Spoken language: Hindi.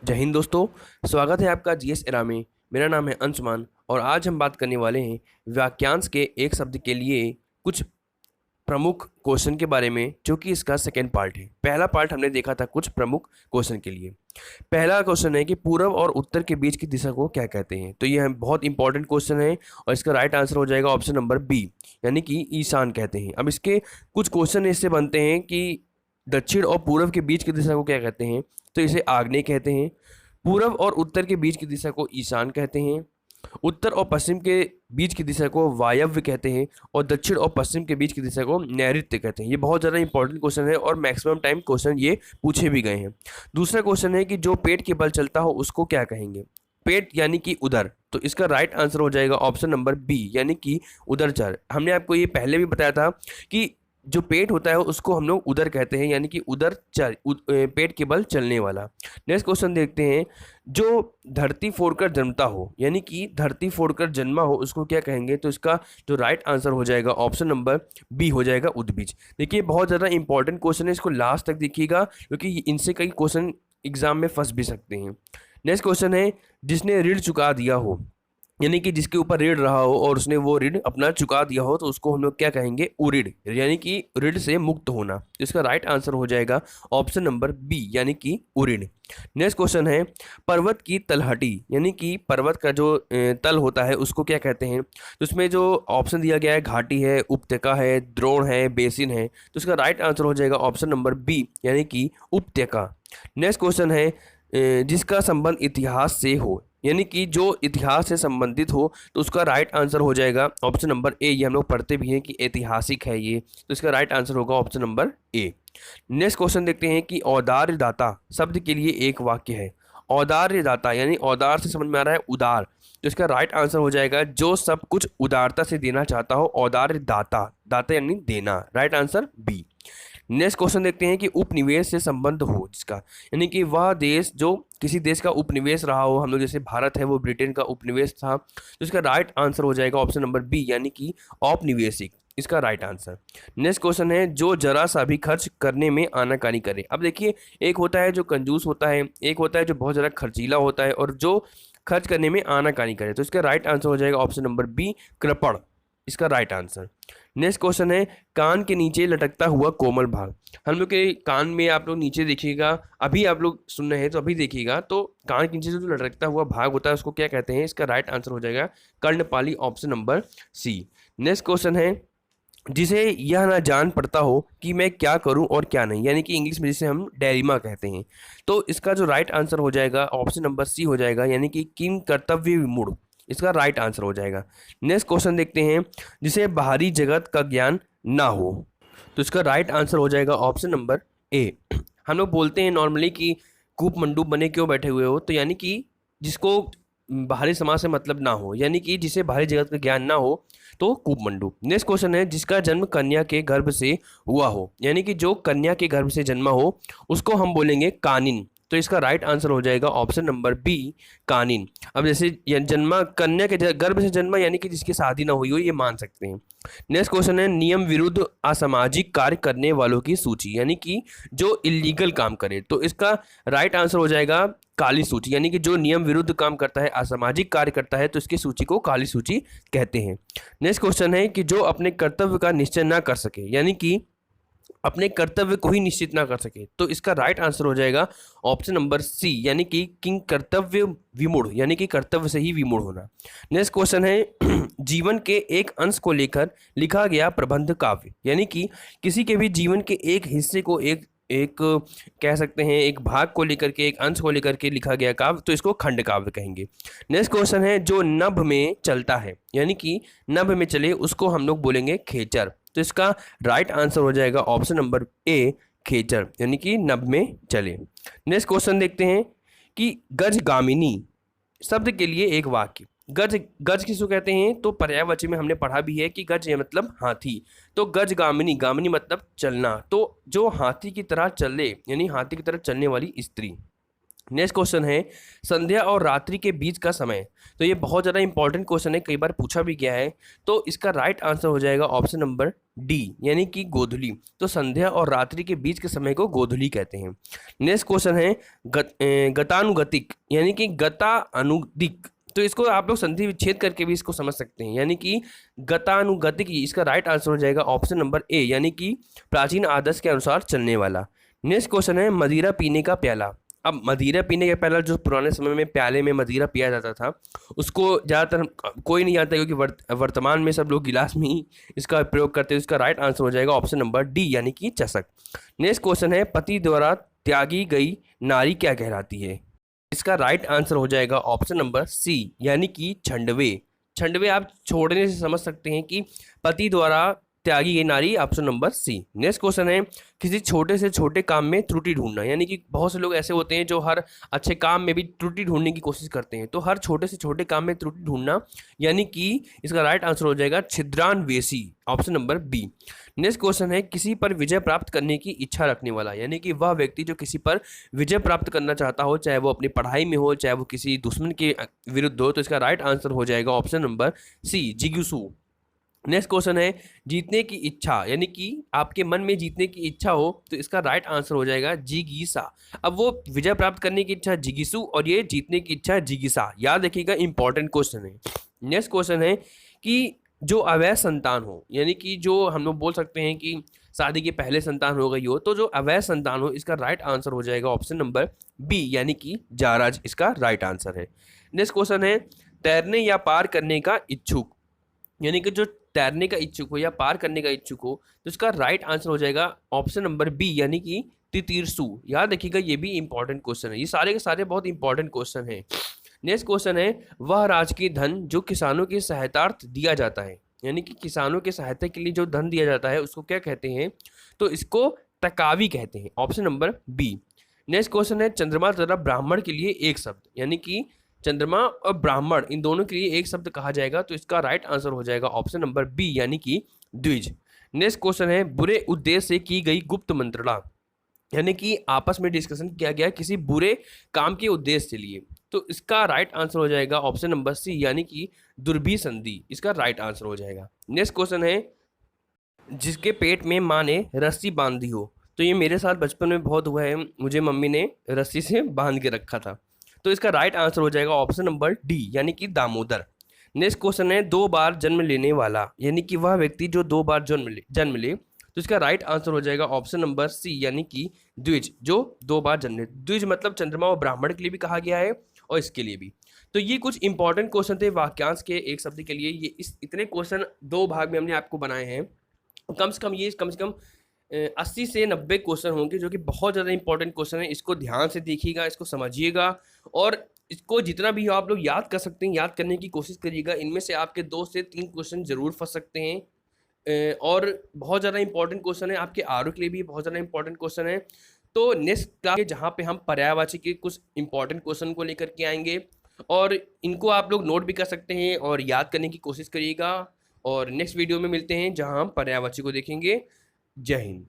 जय हिंद दोस्तों। स्वागत है आपका जीएस एरा में। मेरा नाम है अंशुमान और आज हम बात करने वाले हैं वाक्यांश के एक शब्द के लिए कुछ प्रमुख क्वेश्चन के बारे में, जो कि इसका सेकेंड पार्ट है। पहला पार्ट हमने देखा था कुछ प्रमुख क्वेश्चन के लिए। पहला क्वेश्चन है कि पूर्व और उत्तर के बीच की दिशा को क्या कहते हैं। तो ये बहुत इंपॉर्टेंट क्वेश्चन है और इसका राइट आंसर हो जाएगा ऑप्शन नंबर बी, यानी कि ईशान कहते हैं। अब इसके कुछ क्वेश्चन इससे बनते हैं कि दक्षिण और पूर्व के बीच की दिशा को क्या कहते हैं। तो इसे आग्नेय कहते हैं। पूर्व और उत्तर के बीच की दिशा को ईशान कहते हैं। उत्तर और पश्चिम के बीच की दिशा को वायव्य कहते हैं और दक्षिण और पश्चिम के बीच की दिशा को नैऋत्य कहते हैं। ये बहुत ज़्यादा इंपॉर्टेंट क्वेश्चन है और मैक्सिमम टाइम क्वेश्चन ये पूछे भी गए हैं। दूसरा क्वेश्चन है कि जो पेट के बल चलता हो उसको क्या कहेंगे। पेट यानी कि उदर, तो इसका राइट आंसर हो जाएगा ऑप्शन नंबर बी, यानी कि उदरचर। हमने आपको ये पहले भी बताया था कि जो पेट होता है उसको हम लोग उदर कहते हैं, यानी कि उदर चल पेट के बल चलने वाला। नेक्स्ट क्वेश्चन देखते हैं। जो धरती फोड़कर जन्मता हो, यानी कि धरती फोड़कर जन्मा हो, उसको क्या कहेंगे। तो इसका जो राइट आंसर हो जाएगा ऑप्शन नंबर बी हो जाएगा उद्भिज। देखिए बहुत ज़्यादा इंपॉर्टेंट क्वेश्चन है, इसको लास्ट तक देखिएगा क्योंकि इनसे कई क्वेश्चन एग्जाम में फंस भी सकते हैं। नेक्स्ट क्वेश्चन है जिसने ऋण चुका दिया हो, यानी कि जिसके ऊपर ऋण रहा हो और उसने वो ऋण अपना चुका दिया हो, तो उसको हम लोग क्या कहेंगे, उऋण, यानी कि ऋण से मुक्त होना। तो इसका राइट आंसर हो जाएगा ऑप्शन नंबर बी, यानी कि उऋण। नेक्स्ट क्वेश्चन है पर्वत की तलहटी, यानी कि पर्वत का जो तल होता है उसको क्या कहते हैं। तो उसमें जो ऑप्शन दिया गया है घाटी है, उपत्यका है, द्रोण है, बेसिन है। तो इसका राइट आंसर हो जाएगा ऑप्शन नंबर बी, यानी कि उपत्यका। नेक्स्ट क्वेश्चन है जिसका संबंध इतिहास से हो, यानी कि जो इतिहास से संबंधित हो, तो उसका राइट आंसर हो जाएगा ऑप्शन नंबर ए। ये हम लोग पढ़ते भी हैं कि ऐतिहासिक है ये, तो इसका राइट आंसर होगा option number A. Next question देखते हैं कि औदार्य दाता शब्द के लिए एक वाक्य है। औदार्य दाता यानी औदार से समझ में आ रहा है उदार, तो इसका राइट आंसर हो जाएगा जो सब कुछ उदारता से देना चाहता हो, औदार्य दाता। दाता यानी देना, right answer B. Next question देखते हैं कि उपनिवेश से संबंध हो जिसका, यानी कि वह देश जो किसी देश का उपनिवेश रहा हो, हम लोग जैसे भारत है वो ब्रिटेन का उपनिवेश था, तो इसका राइट आंसर हो जाएगा ऑप्शन नंबर बी, यानी कि औपनिवेशिक, इसका राइट आंसर। नेक्स्ट क्वेश्चन है जो जरा सा भी खर्च करने में आनाकानी करे। अब देखिए एक होता है जो कंजूस होता है, एक होता है जो बहुत ज़्यादा खर्चीला होता है, और जो खर्च करने में आनाकानी करे, तो इसका राइट आंसर हो जाएगा ऑप्शन नंबर बी, कृपण, इसका राइट आंसर। नेक्स्ट क्वेश्चन है कान के नीचे लटकता हुआ कोमल भाग। हम लोग के कान में आप लोग नीचे देखिएगा, अभी आप लोग सुन रहे हैं तो अभी देखिएगा, तो कान के नीचे जो लटकता हुआ भाग होता है उसको क्या कहते हैं। इसका राइट आंसर हो जाएगा कर्णपाली, option number C. Next question है जिसे यह ना जान पड़ता हो कि मैं क्या करूं और क्या नहीं, यानी कि इंग्लिश में जिसे हम डैरिमा कहते हैं। तो इसका जो राइट आंसर हो जाएगा ऑप्शन नंबर सी हो जाएगा, यानी कि किम कर्तव्य विमूढ़, इसका राइट आंसर हो जाएगा। नेक्स्ट क्वेश्चन देखते हैं जिसे बाहरी जगत का ज्ञान ना हो, तो इसका राइट आंसर हो जाएगा ऑप्शन नंबर ए। हम लोग बोलते हैं नॉर्मली कि कूप मंडूप बने क्यों बैठे हुए हो, तो यानी कि जिसको बाहरी समाज से मतलब ना हो, यानी कि जिसे बाहरी जगत का ज्ञान ना हो, तो कूप मंडूप। नेक्स्ट क्वेश्चन है जिसका जन्म कन्या के गर्भ से हुआ हो, यानी कि जो कन्या के गर्भ से जन्मा हो उसको हम बोलेंगे कानिन। तो इसका राइट आंसर हो जाएगा ऑप्शन नंबर बी, कानिन। अब जैसे जन्मा कन्या के गर्भ से जन्मा, यानी कि जिसकी शादी ना हुई हो, ये मान सकते हैं। नेक्स्ट क्वेश्चन है नियम विरुद्ध असामाजिक कार्य करने वालों की सूची, यानी कि जो इलीगल काम करे, तो इसका राइट आंसर हो जाएगा काली सूची, यानी कि जो नियम विरुद्ध काम करता है, असामाजिक कार्य करता है, तो इसकी सूची को काली सूची कहते हैं। नेक्स्ट क्वेश्चन है कि जो अपने कर्तव्य का निश्चय ना कर सके, यानी कि अपने कर्तव्य को ही निश्चित ना कर सके, तो इसका राइट आंसर हो जाएगा ऑप्शन नंबर सी, यानी कि किंग कर्तव्य विमूढ़, यानी कि कर्तव्य से ही विमूढ़ होना। नेक्स्ट क्वेश्चन है जीवन के एक अंश को लेकर लिखा गया प्रबंध काव्य, यानी कि किसी के भी जीवन के एक हिस्से को, एक एक कह सकते हैं एक भाग को लेकर के, एक अंश को लेकर के लिखा गया काव्य, तो इसको खंड काव्य कहेंगे। नेक्स्ट क्वेश्चन है जो नभ में चलता है, यानी कि नभ में चले उसको हम लोग बोलेंगे खेचर, तो इसका राइट आंसर हो जाएगा ऑप्शन नंबर ए, खेचर, यानी कि नभ में चले। नेक्स्ट क्वेश्चन देखते हैं कि गजगामिनी शब्द के लिए एक वाक्य। गज, गज किसको कहते हैं, तो पर्यायवाची में हमने पढ़ा भी है कि गज ये मतलब हाथी, तो गजगामिनी, गामिनी मतलब चलना, तो जो हाथी की तरह चले, यानी हाथी की तरह चलने वाली स्त्री। नेक्स्ट क्वेश्चन है संध्या और रात्रि के बीच का समय। तो ये बहुत ज़्यादा इंपॉर्टेंट क्वेश्चन है, कई बार पूछा भी गया है। तो इसका राइट आंसर हो जाएगा ऑप्शन नंबर डी, यानी कि गोधूली। तो संध्या और रात्रि के बीच के समय को गोधूली कहते हैं। नेक्स्ट क्वेश्चन है गतानुगतिक, यानी कि गतानुदिक। तो इसको आप लोग संधि विच्छेद करके भी इसको समझ सकते हैं, यानी कि गतानुगतिक। इसका राइट आंसर हो जाएगा ऑप्शन नंबर ए, यानी कि प्राचीन आदर्श के अनुसार चलने वाला। नेक्स्ट क्वेश्चन है मदिरा पीने का प्याला। अब मदिरा पीने का प्याला जो पुराने समय में प्याले में मदिरा पिया जाता था, उसको ज़्यादातर कोई नहीं जानता, क्योंकि वर्तमान में सब लोग गिलास में ही इसका प्रयोग करते हैं। इसका राइट आंसर हो जाएगा ऑप्शन नंबर डी, यानी कि चषक। नेक्स्ट क्वेश्चन है पति द्वारा त्यागी गई नारी क्या कहलाती है। इसका राइट आंसर हो जाएगा ऑप्शन नंबर सी, यानी कि छंडवे। छंडवे आप छोड़ने से समझ सकते हैं कि पति द्वारा त्यागी गई नारी, option number C. Next question है किसी छोटे से छोटे काम में त्रुटि ढूंढना, यानी कि बहुत से लोग ऐसे होते हैं जो हर अच्छे काम में भी त्रुटि ढूंढने की कोशिश करते हैं। तो हर छोटे से छोटे काम में त्रुटि ढूंढना, यानी कि इसका राइट आंसर हो जाएगा छिद्रान्वेषी, option number B. Next question है किसी पर विजय प्राप्त करने की इच्छा रखने वाला, यानी कि वह व्यक्ति जो किसी पर विजय प्राप्त करना चाहता हो, चाहे वो अपनी पढ़ाई में हो, चाहे वो किसी दुश्मन के विरुद्ध हो। तो इसका राइट आंसर हो जाएगा ऑप्शन नंबर सी, जिज्ञासु। नेक्स्ट क्वेश्चन है जीतने की इच्छा, यानी कि आपके मन में जीतने की इच्छा हो। तो इसका राइट आंसर हो जाएगा जिगीसा। अब वो विजय प्राप्त करने की इच्छा जिगीसु और ये जीतने की इच्छा जिगीसा। याद रखिएगा, इंपॉर्टेंट क्वेश्चन है। नेक्स्ट क्वेश्चन है कि जो अवैध संतान हो, यानी कि जो हम लोग बोल सकते हैं कि शादी के पहले संतान हो गई हो, तो जो अवैध संतान हो, इसका राइट आंसर हो जाएगा ऑप्शन नंबर बी, यानी कि जाराज इसका राइट आंसर है। नेक्स्ट क्वेश्चन है तैरने या पार करने का इच्छुक, यानी कि जो तैरने का इच्छुक हो या पार करने का इच्छुक हो, तो इसका राइट आंसर हो जाएगा ऑप्शन नंबर बी, यानी कि तितीर्सु। याद रखिएगा, ये भी इंपॉर्टेंट क्वेश्चन है। ये सारे के सारे बहुत इंपॉर्टेंट क्वेश्चन है। नेक्स्ट क्वेश्चन है वह राजकीय धन जो किसानों के सहायतार्थ दिया जाता है, यानी कि किसानों के सहायता के लिए जो धन दिया जाता है उसको क्या कहते हैं। तो इसको तकावी कहते हैं, option number B. Next question है चंद्रमा तथा ब्राह्मण के लिए एक शब्द, यानी कि चंद्रमा और ब्राह्मण इन दोनों के लिए एक शब्द कहा जाएगा। तो इसका राइट आंसर हो जाएगा ऑप्शन नंबर बी, यानी कि द्विज। नेक्स्ट क्वेश्चन है बुरे उद्देश्य से की गई गुप्त मंत्रणा, यानी कि आपस में डिस्कशन किया गया किसी बुरे काम के उद्देश्य से लिए। तो इसका राइट आंसर हो जाएगा ऑप्शन नंबर सी, यानी कि दुर्भी संधि इसका राइट आंसर हो जाएगा। नेक्स्ट क्वेश्चन है जिसके पेट में माँ ने रस्सी बांधी हो। तो ये मेरे साथ बचपन में बहुत हुआ है, मुझे मम्मी ने रस्सी से बांध के रखा था। तो इसका राइट आंसर हो जाएगा ऑप्शन नंबर डी, यानी कि दामोदर। नेक्स्ट क्वेश्चन है 2 बार जन्म लेने वाला, यानी कि वह व्यक्ति जो 2 बार जन्म ले। तो इसका राइट आंसर हो जाएगा ऑप्शन नंबर सी, यानी कि द्विज, जो 2 बार जन्म ले। द्विज मतलब चंद्रमा और ब्राह्मण के लिए भी कहा गया है और इसके लिए भी। तो ये कुछ इंपॉर्टेंट क्वेश्चन थे वाक्यांश के एक शब्द के लिए। ये इतने क्वेश्चन 2 भाग में हमने आपको बनाए हैं। कम से कम 80 से 90 क्वेश्चन होंगे, जो कि बहुत ज़्यादा इंपॉर्टेंट क्वेश्चन है। इसको ध्यान से देखिएगा, इसको समझिएगा और इसको जितना भी हो आप लोग याद कर सकते हैं, याद करने की कोशिश करिएगा। इनमें से आपके 2 से 3 क्वेश्चन जरूर फंस सकते हैं और बहुत ज़्यादा इंपॉर्टेंट क्वेश्चन है, आपके आर के लिए भी बहुत ज़्यादा इंपॉर्टेंट क्वेश्चन है। तो नेक्स्ट क्लास जहाँ पे हम पर्यायवाची के कुछ इंपॉर्टेंट क्वेश्चन को लेकर के आएंगे और इनको आप लोग नोट भी कर सकते हैं और याद करने की कोशिश करिएगा। और नेक्स्ट वीडियो में मिलते हैं जहाँ हम पर्यायवाची को देखेंगे। जय हिंद।